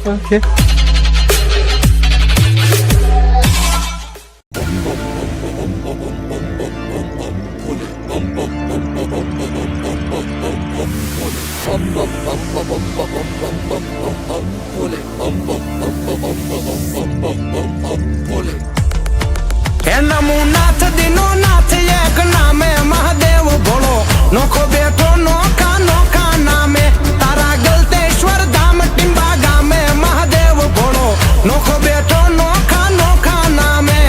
Okay. નમો નાથ દિનો નાથ એક નામે મહાદેવ ભોળો નોખો બેઠો નોખા નોખા નામે તારા ગલતેશ્વર ધામ ટીંબા ગામે મહાદેવ ભોળો નોખો બેઠો નોખા નોખા નામે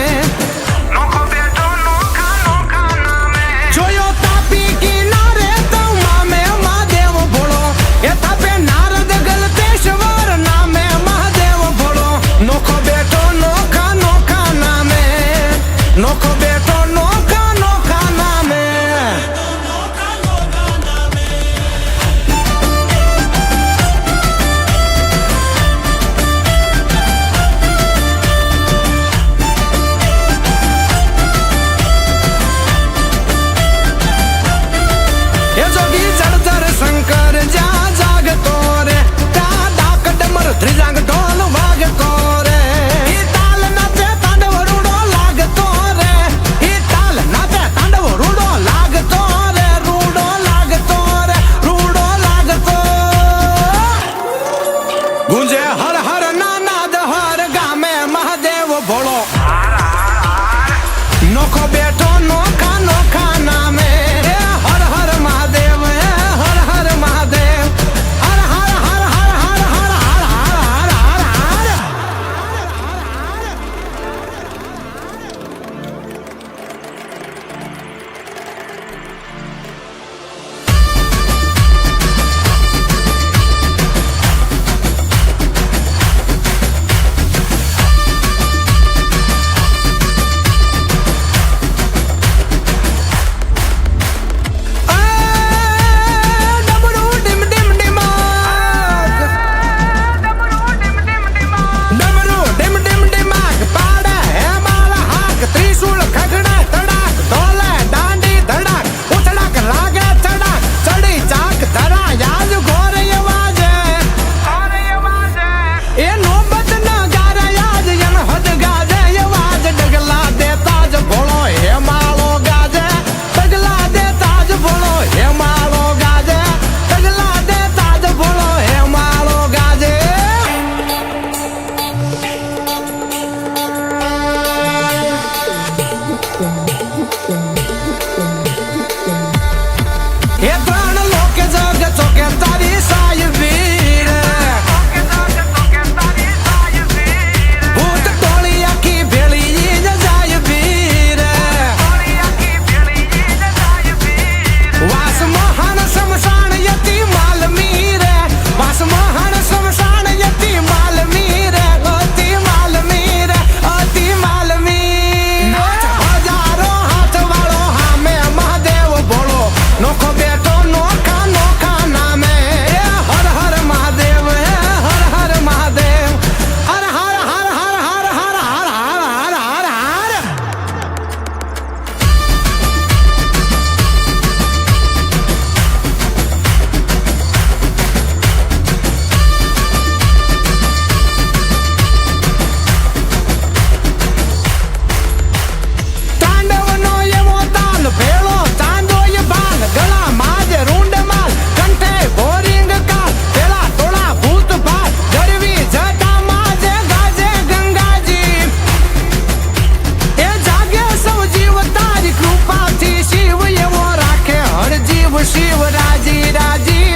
નોખો બેઠો નોખા નોખા નામે જોયો તાપી કિનારે તો મામે મહાદેવ ભોળો એ તાપે નારદ ગલતેશ્વર નામે મહાદેવ ભોળો નોખો બેઠો નોખા નોખા નામે નોખો બેઠો નોખા નોખા નામે એ જોગી જળધર શંકર જા જાગતો રે તા ડાક ડમર ત્રિજાંગ ઢોલ વાગતો રે ઈ તાલ નાચે તાંડવ રૂડો લાગતો રે ઈ તાલ નાચે તાંડવ રૂડો લાગતો રે રૂડો લાગતો રે રૂડો લાગતો ગુંજે હર હર ના નાદ હર ગામે મહાદેવ ભોળો નોખો બેઠો નોખા નોખા નામે Har Har Mahadev Har Har Mahadev Har Har Har Har Har Har Har Har Har Har ડમરૂ dim dim ડીમાક ડમરૂ dim dim ડીમાક પાડે હે મારા હાક ત્રિશુળ ખગડે તડાક ઢોલે દાંડી ધડાક ઉછડાક લાગે ચડાક ચડી ચાક ધરા યાદ ઘોરે વાજે એ નોબત ના ગારે યાદ યન હદ ગાજે વાજ ડગલા દેતા જ ભોળો હે માળો ગાજે ડગલા દેતા જ ભોળો હે માળો ગાજે ડગલા દેતા જ ભોળો હે માળો ગાજે એ ત્રણ લોકે જગ ચોકે તારી સાય વીર ભૂત ટોળી આખી ભેળી જ જાય વીર વાસ મહાન શમશાન યતી માલમી રે વાસ મહાન શમશાન યતી માલમી રે અતિ માલમી રે અતિ માલમી હજારો હાથ વાળો હામે મહાદેવ ભોળો નોખો બેઠો નોખા નોખા નામે હર હર મહાદેવ હર હર મહાદેવ હર હર હર હર હર હર હર હર હર હર તાંડવનો એવો તાલ ભેળો ચાંદોય બાલ ગળા માજ રૂંડ માલ કંઠે ભોરિંગ કાલ પેલા ટોળા ભૂત ભાલ ગરવી જટા માજે ગાજે ગંગાજી એ જાગે સૌ જીવ તારી કૃપાથી શિવ એવો રાખે હર જીવ શિવ રાજી રાજી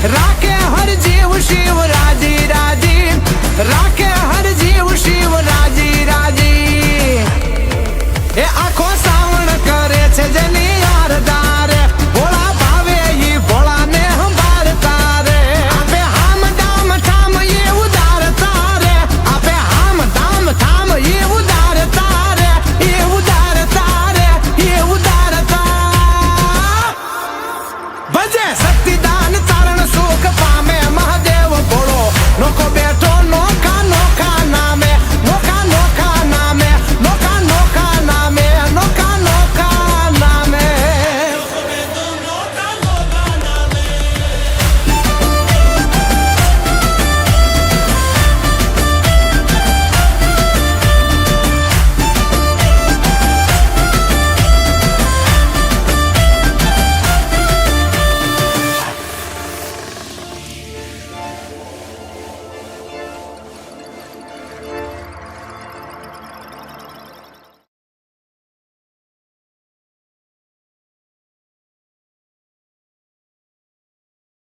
રાખે હર જીવ શિવ રાજી રાજી રાખે હર જીવ શિવ રાજી રાજી એ આખો સાવણ કરે છે જેની આરદાર ભોળા ભાવે ઈ ભોળાને સંભાળતા રે આપે હામ દામ ઠામ એ ઉદારતા રે આપે હામ દામ ઠામ એ ઉદારતા રે એ ઉદારતા રે એ ઉદારતા ભજે